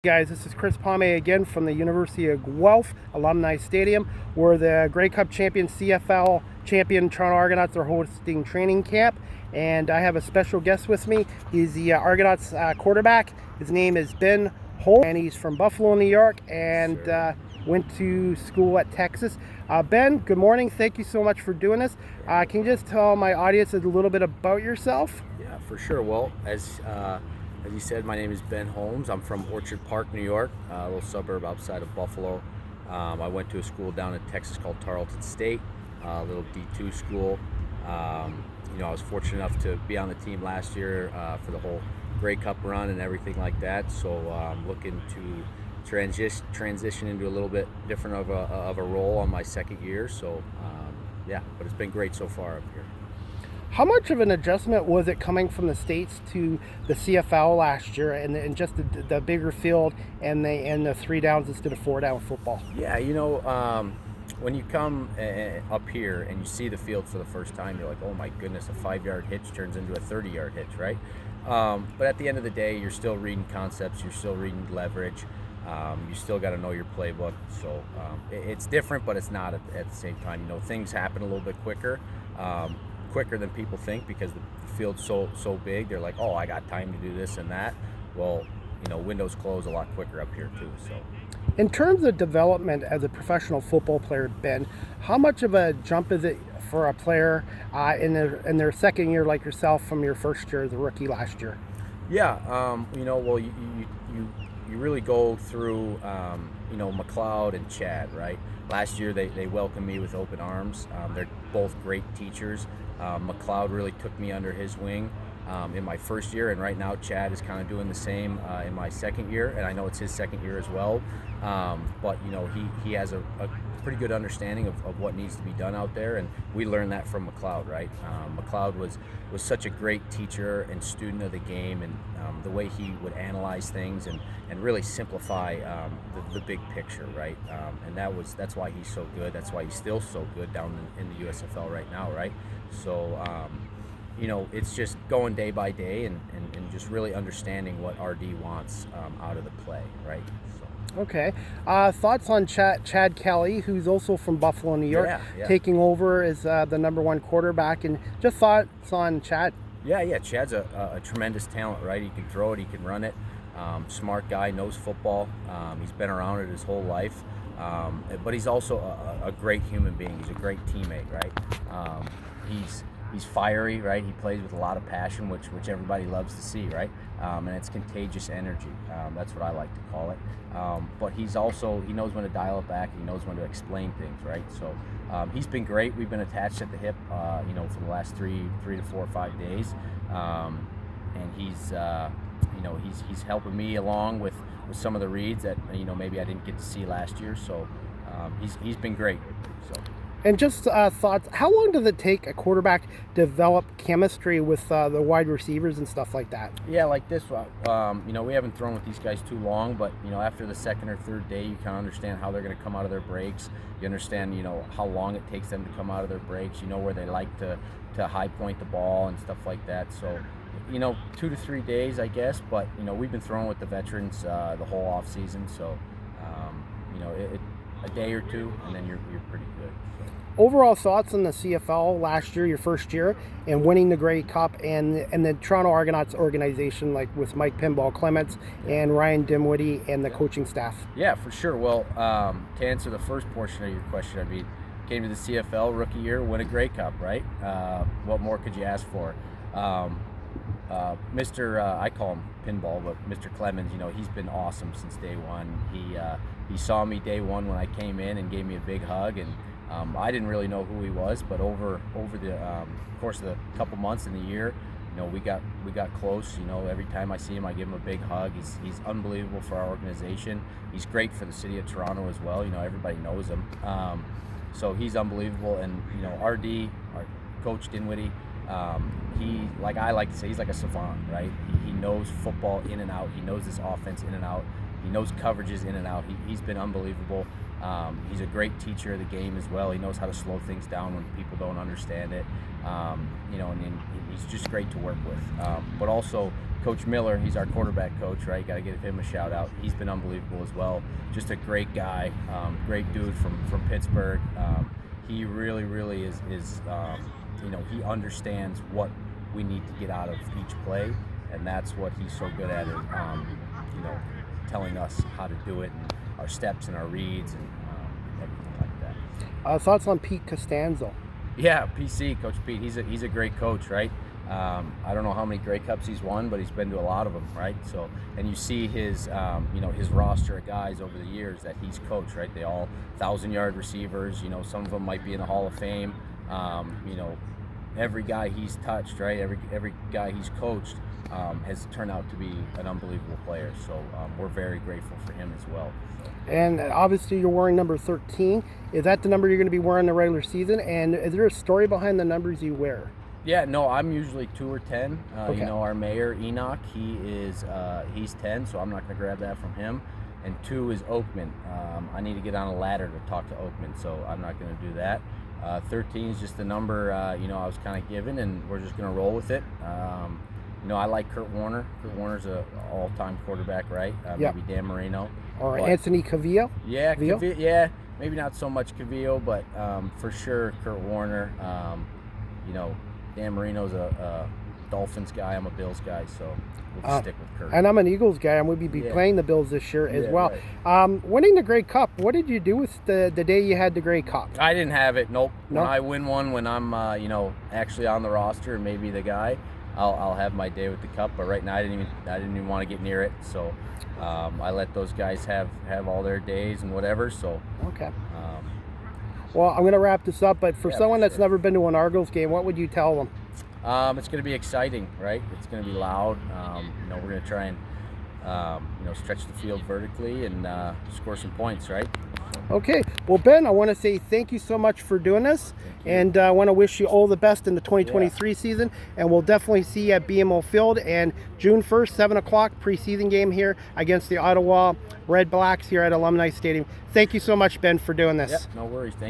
Guys, this is Chris Palme again from the University of Guelph Alumni Stadium, where the Grey Cup champion CFL champion Toronto Argonauts are hosting training camp. And I have a special guest with me. He's the Argonauts quarterback. His name is Ben Holmes, and he's from Buffalo, New York, and went to school at Texas. Ben, good morning. Thank you so much for doing this. Can you just tell my audience a little bit about yourself? Yeah, for sure. Well, as you said, my name is Ben Holmes. I'm from Orchard Park, New York, a little suburb outside of Buffalo. I went to a school down in Texas called Tarleton State, a little D2 school. I was fortunate enough to be on the team last year for the whole Grey Cup run and everything like that. So I'm looking to transition into a little bit different of a role on my second year. So but it's been great so far up here. How much of an adjustment was it coming from the States to the CFL last year, and just the bigger field and the 3 downs instead of 4 down football? Yeah, when you come up here and you see the field for the first time, you're like, oh my goodness, a 5-yard hitch turns into a 30-yard hitch, right? But at the end of the day, you're still reading concepts, you're still reading leverage, you still got to know your playbook. So it's different, but it's not at the same time. Things happen a little bit quicker than people think, because the field's so big. They're like, oh, I got time to do this and that. Well, windows close a lot quicker up here too. So in terms of development as a professional football player, Ben, how much of a jump is it for a player in their second year, like yourself, from your first year as a rookie last year? Yeah, well, you really go through McLeod and Chad, right? Last year they welcomed me with open arms. They're both great teachers. McLeod really took me under his wing in my first year, and right now Chad is kind of doing the same in my second year, and I know it's his second year as well. But he has a pretty good understanding of what needs to be done out there, and we learned that from McLeod, right? McLeod was such a great teacher and student of the game, and the way he would analyze things and really simplify the big picture, right? And that's why he's so good. That's why he's still so good down in the USFL right now, right? So it's just going day by day and just really understanding what RD wants out of the play, right? So. Okay. Thoughts on Chad Kelly, who's also from Buffalo, New York, yeah. taking over as the number 1 quarterback, and just thoughts on Chad? Yeah. Chad's a tremendous talent, right? He can throw it, he can run it. Smart guy, knows football. He's been around it his whole life. But he's also a great human being. He's a great teammate, right? He's fiery, right? He plays with a lot of passion, which everybody loves to see, right? And it's contagious energy. That's what I like to call it. But he knows when to dial it back. He knows when to explain things, right? So he's been great. We've been attached at the hip, for the last 3 to 4 or 5 days, and he's helping me along with some of the reads that maybe I didn't get to see last year. So he's been great. So. And just thoughts, how long does it take a quarterback to develop chemistry with the wide receivers and stuff like that? Yeah, like this one. We haven't thrown with these guys too long, but after the second or third day, you kind of understand how they're going to come out of their breaks. You understand, how long it takes them to come out of their breaks. You know where they like to high point the ball and stuff like that. So 2 to 3 days, I guess. But we've been throwing with the veterans the whole off season, so a day or two, and then you're pretty good. So. Overall thoughts on the CFL last year, your first year, and winning the Grey Cup, and the Toronto Argonauts organization, like with Mike Pinball Clements and Ryan Dimwitty and the coaching staff? Yeah, for sure. Well, to answer the first portion of your question, came to the CFL rookie year, win a Grey Cup, right? What more could you ask for? I call him Pinball, but Mr. Clemens, he's been awesome since day one. He saw me day one when I came in and gave me a big hug, and I didn't really know who he was, but over the course of the couple months in the year, we got close. Every time I see him, I give him a big hug. He's unbelievable for our organization. He's great for the city of Toronto as well. Everybody knows him. So he's unbelievable, and RD, our coach Dinwiddie, like I like to say, he's like a savant, right? He knows football in and out. He knows this offense in and out. He knows coverages in and out. He's been unbelievable. He's a great teacher of the game as well. He knows how to slow things down when people don't understand it. And he's just great to work with. But also, Coach Miller, he's our quarterback coach, right? Got to give him a shout out. He's been unbelievable as well. Just a great guy, great dude from Pittsburgh. He really is he understands what we need to get out of each play, and that's what he's so good at, is telling us how to do it, and our steps and our reads and everything like that. Thoughts on Pete Costanzo? Yeah, PC, Coach Pete. He's a great coach, right? I don't know how many Grey Cups he's won, but he's been to a lot of them, right? So, and you see his, his roster of guys over the years that he's coached, right? They all 1,000-yard receivers. Some of them might be in the Hall of Fame. Every guy he's touched, right? Every guy he's coached has turned out to be an unbelievable player. So we're very grateful for him as well. And obviously you're wearing number 13. Is that the number you're going to be wearing in the regular season? And is there a story behind the numbers you wear? Yeah, no, I'm usually 2 or 10. Okay. Our mayor, Enoch, he's 10, so I'm not going to grab that from him. And 2 is Oakman. I need to get on a ladder to talk to Oakman, so I'm not going to do that. 13 is just the number, I was kind of given, and we're just going to roll with it. I like Kurt Warner. Kurt Warner's an all-time quarterback, right? Yep. Maybe Dan Marino. Or Anthony Cavillo? Yeah, yeah. Maybe not so much Cavillo, but for sure Kurt Warner. Dan Marino's a Dolphins guy. I'm a Bills guy, so we'll just stick with Kurt. And I'm an Eagles guy, and we'll be playing the Bills this year as well. Right. Winning the Grey Cup, what did you do with the day you had the Grey Cup? I didn't have it. Nope. No? When I win one, when I'm actually on the roster and maybe the guy, I'll have my day with the cup. But right now, I didn't even want to get near it. So I let those guys have all their days and whatever. So okay. Well, I'm going to wrap this up, but for someone that's never been to an Argos game, what would you tell them? It's going to be exciting, right? It's going to be loud. We're going to try and, stretch the field vertically and score some points, right? Okay. Well, Ben, I want to say thank you so much for doing this, and I want to wish you all the best in the 2023 season, and we'll definitely see you at BMO Field, and June 1st, 7 o'clock, preseason game here against the Ottawa Red Blacks here at Alumni Stadium. Thank you so much, Ben, for doing this. Yep, no worries. Thank you.